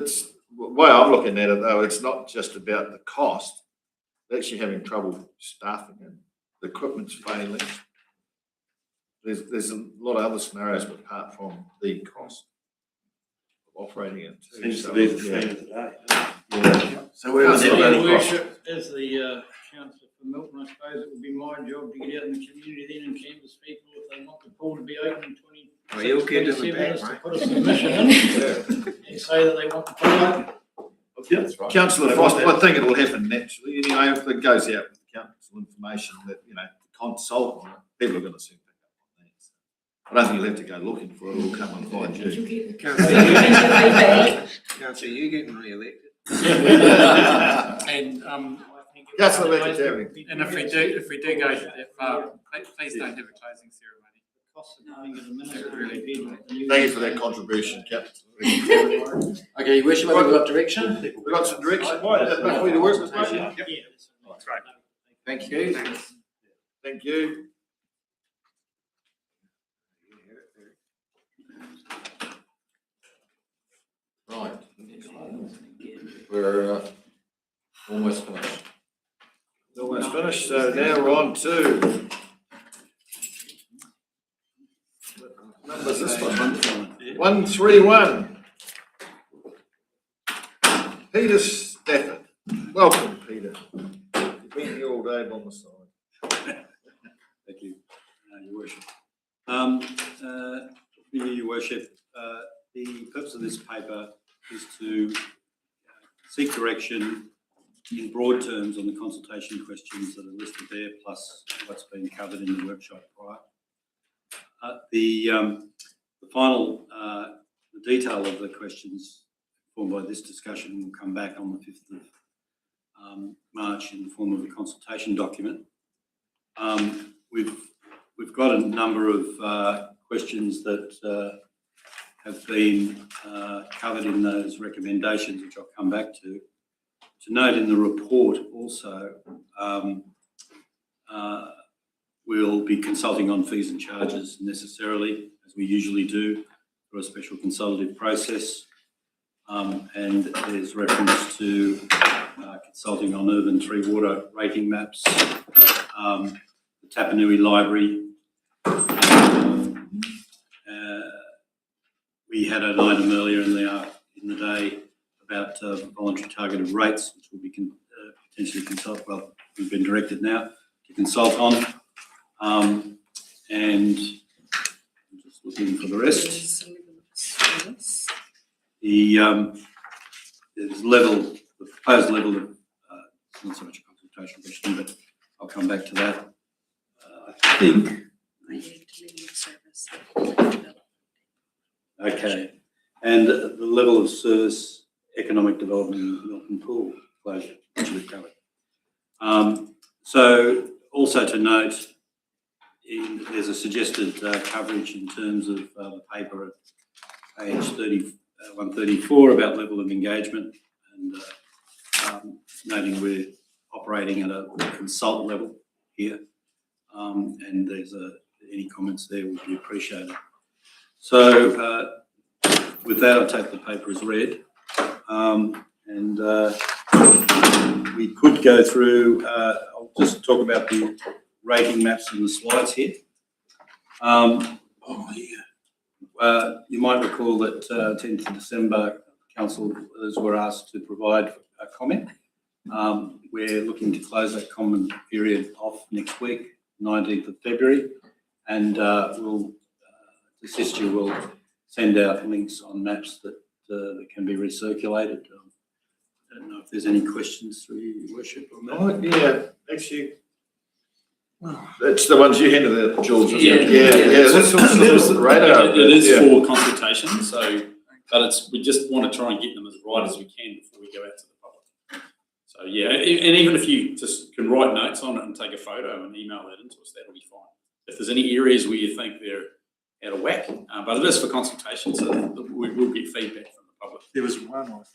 it's, the way I'm looking at it though, it's not just about the cost. They're actually having trouble staffing it. The equipment's failing. There's a lot of other scenarios apart from the cost of operating it too. Seems So, to be the yeah. theme of the day. Yeah. So where was Councillor that? Van Cross. Worship, as the councillor for Milton, I suppose it would be my job to get out in the community then and canvass people if they want the pool to be open in 20. Oh, you'll get in the back, To mate. put a submission in and say that they want the pool open. That's right. Councillor Frost, I think it'll happen naturally. Anyway, if it goes out with the council information that, you know, to consult on it, people are going to soon pick up on that. I don't think you'll have to go looking for it. It'll come and find you. Councillor, you getting re-elected? And I think. Councillor Vegetarian. And if we do go that far, please don't have a closing ceremony. Cost of having an administrator. Thank you for that contribution, Councillor. Okay, Your Worship, have we got direction? We've got some direction. Right, that's enough for you to work with, mate? Yeah. That's great. Thank you. Thank you. Right. We're almost finished. Almost finished, so now we're on to. Number's this one? 131. Peter Stafford. Welcome, Peter. You've been here all day by my side. Thank you, Your Worship. Your Worship, the purpose of this paper is to seek direction in broad terms on the consultation questions that are listed there, plus what's been covered in the workshop prior. The final, the detail of the questions formed by this discussion will come back on the 5th of March in the form of a consultation document. We've got a number of questions that have been covered in those recommendations, which I'll come back to. To note in the report also, we'll be consulting on fees and charges necessarily, as we usually do, through a special consultative process. And there's reference to consulting on urban three water rating maps, the Tapanui Library. We had an item earlier in the day about voluntary targeted rates, which will be potentially we've been directed now to consult on. And I'm just looking for the rest. There's the proposed level of, not so much a consultation question, but I'll come back to that. I think. Okay, and the level of service, economic development in Milton Pool closure, which we've covered. So also to note, there's a suggested coverage in terms of the paper at page 134 about level of engagement, and noting we're operating at a consult level here, and there's any comments there would be appreciated. So with that, I take the paper as read, and we could go through, I'll just talk about the rating maps in the slides here. You might recall that 10th of December, councillors were asked to provide a comment. We're looking to close that comment period off next week, 19th of February, and we'll assist you. We'll send out links on maps that can be recirculated. I don't know if there's any questions through Your Worship on that. Oh, yeah, actually, that's the ones you handed out, Jules, isn't it? Yeah, that's the radar. It is for consultation, so, but we just want to try and get them as right as we can before we go out to the public. So yeah, and even if you just can write notes on it and take a photo and email that into us, that'll be fine. If there's any areas where you think there out of whack, but it is for consultation, so we will get feedback from the public. There was one I thought.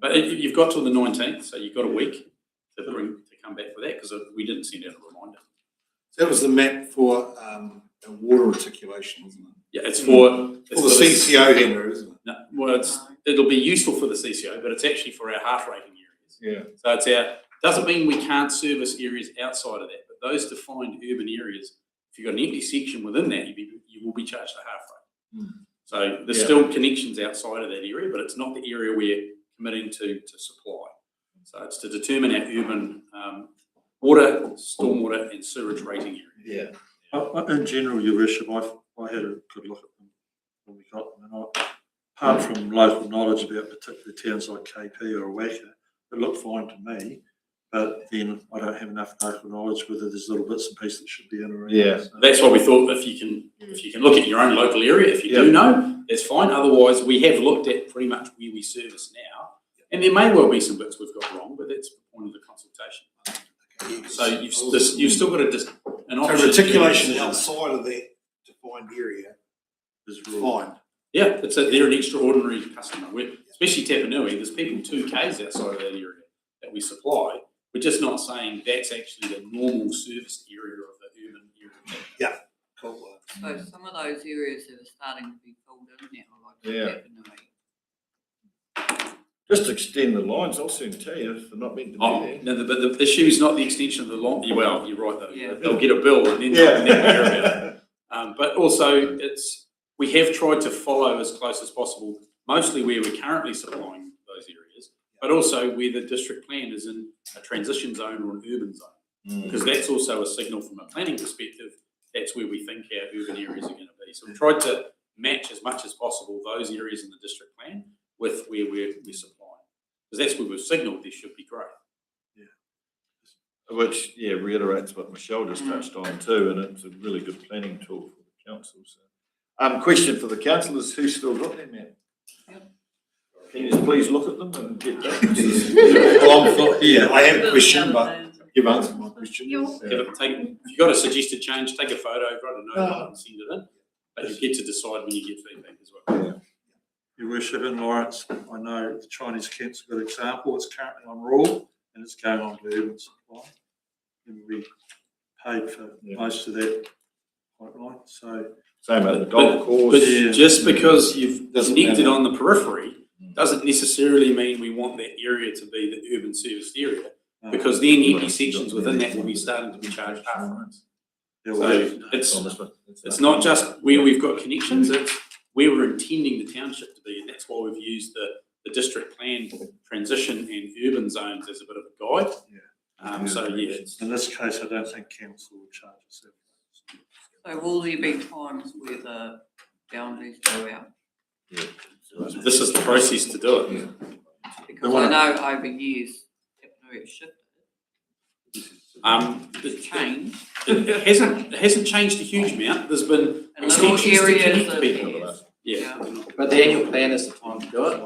But you've got till the 19th, so you've got a week to come back for that, because we didn't send out a reminder. That was the map for water reticulation, wasn't it? Yeah, it's for the CCO Henry, isn't it? No, well, it'll be useful for the CCO, but it's actually for our half rating areas. Yeah. So doesn't mean we can't service areas outside of that, but those defined urban areas, if you've got an empty section within that, you will be charged a half rate. So there's still connections outside of that area, but it's not the area we're committing to supply. So it's to determine our urban water, stormwater and sewage rating area. In general, Your Worship, I had a good look at them when we got them, and apart from local knowledge about particular towns like KP or Waka, it looked fine to me. But then I don't have enough local knowledge whether there's little bits and pieces that should be in or out. Yeah. So That's why we thought if you can look at your own local area, if you do know, that's fine. Otherwise, we have looked at pretty much where we service now, and there may well be some bits we've got wrong, but that's the point of the consultation. So you've still got an option. So reticulation outside of that defined area is fine. Yeah, they're an extraordinary customer. Especially Tapanui, there's people 2Ks outside of that area that we supply. We're just not saying that's actually the normal service area of the urban area. Yeah, cool. So some of those areas that are starting to be filled in now, like Tapanui. Just extend the lines, I'll soon tell you if they're not meant to be there. No, but the issue is not the extension of the line. Well, you're right though. Yeah. They'll get a bill and then they'll hear about it. But also we have tried to follow as close as possible, mostly where we're currently supplying those areas, but also where the district plan is in a transition zone or an urban zone. Because that's also a signal from a planning perspective, that's where we think our urban areas are going to be. So we tried to match as much as possible those areas in the district plan with where we're supplying. Because that's where we've signalled there should be growth. Which, reiterates what Michelle just touched on too, and it's a really good planning tool for the council. So. Question for the councillors, who's still got their map? Can you just please look at them and get that? I have a question, but you've answered my question. If you've got a suggested change, take a photo, write a note and send it in. But you get to decide when you get feedback as well. Your Worship, in Lawrence, I know the Chinese camp's a good example. It's currently on rural and it's going on to urban supply. And we paid for most of that pipeline. So same at the golf course. But just because you've connected on the periphery doesn't necessarily mean we want that area to be the urban serviced area, because then empty sections within that will be starting to be charged half rates. So it's not just where we've got connections, it's where we're intending the township to be, and that's why we've used the district plan transition and urban zones as a bit of a guide. In this case, I don't think council will charge us that. So will there be times where the boundaries go out? This is the process to do it. Because I know over years, Tapanui has shifted. It's changed. It hasn't changed a huge amount. There's been extensions to connect people. But the annual plan is the time to do it.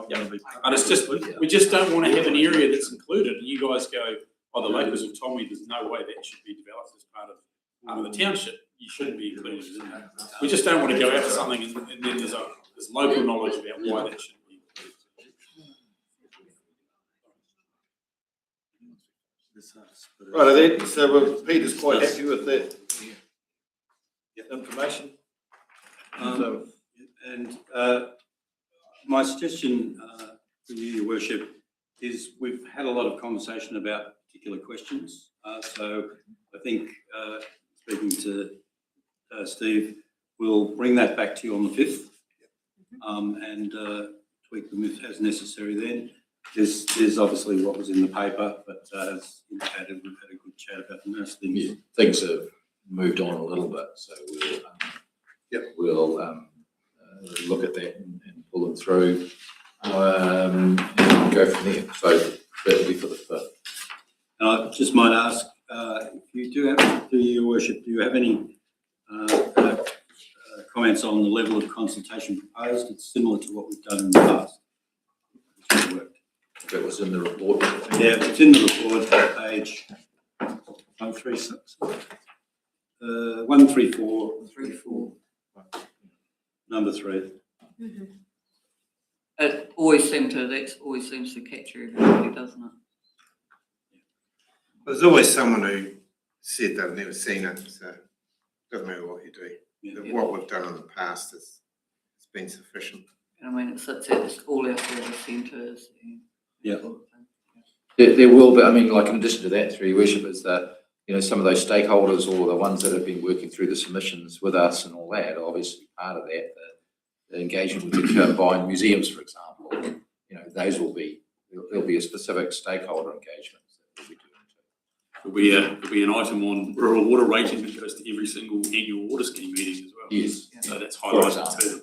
And it's just, we just don't want to have an area that's included and you guys go, the locals have told me there's no way that should be developed as part of the township. You shouldn't be included in that. We just don't want to go out for something and then there's local knowledge about why that shouldn't be included. Right, then, so Peter's quite happy with that information. My suggestion for you, Your Worship, is we've had a lot of conversation about particular questions. So I think, speaking to Steve, we'll bring that back to you on the 5th and tweak them as necessary then. There's obviously what was in the paper, but as indicated, we've had a good chat about most things. Yeah, things have moved on a little bit, so we'll look at that and pull them through and go from there. So that'll be for the 5th. And I just might ask, if you do have, Your Worship, do you have any comments on the level of consultation proposed? It's similar to what we've done in the past. That was in the report. Yeah, it's in the report, page 136. 134. Number 3. It always seems to capture everybody, doesn't it? There's always someone who said they've never seen it, so it doesn't matter what you do. What we've done in the past has been sufficient. I mean, it sits at all our service centres. Yeah. There will be, I mean, like in addition to that, through your worship, is that, you know, some of those stakeholders or the ones that have been working through the submissions with us and all that, obviously part of that, the engagement with the combined museums, for example, you know, those will be, there'll be a specific stakeholder engagement that we'll be doing too. There'll be an item on rural water rating that goes to every single annual water scheme meeting as well. Yes. So that's For highlighted example. too.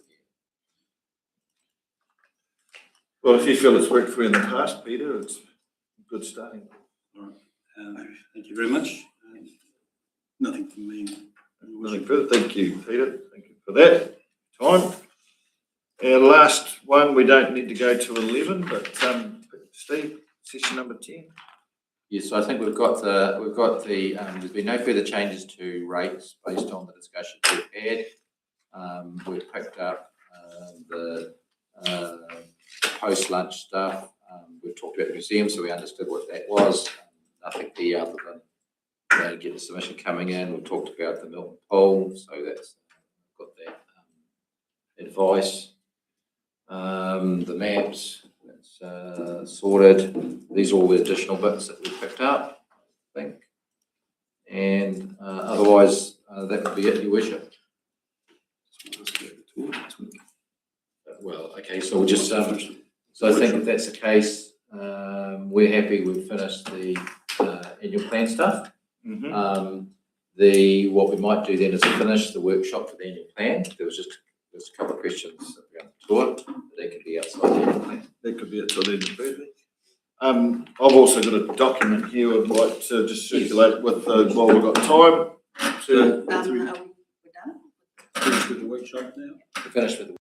Well, if you feel it's worked for you in the past, Peter, it's a good starting. All right. Thank you very much. Nothing from me. Nothing further. Thank you, Peter. Thank you for that. Time. Our last one, we don't need to go to 11, but Steve, session number 10. Yes, so I think we've got the, there's been no further changes to rates based on the discussion we've had. We've picked up the post-lunch stuff. We've talked about the museum, so we understood what that was. Nothing there other than get the submission coming in. We've talked about the Milton poll, so that's got that advice. The maps, that's sorted. These are all the additional bits that we've picked up, I think. And otherwise, that would be it, Your Worship. Well, okay, so we'll just, so I think if that's the case, we're happy we've finished the annual plan stuff. What we might do then is finish the workshop for the annual plan. There was a couple of questions around the tour, but that could be outside the annual plan. That could be outside the annual plan. I've also got a document here I'd like to just circulate with while we've got time. Are we done? Finished with the workshop now? We're finished with the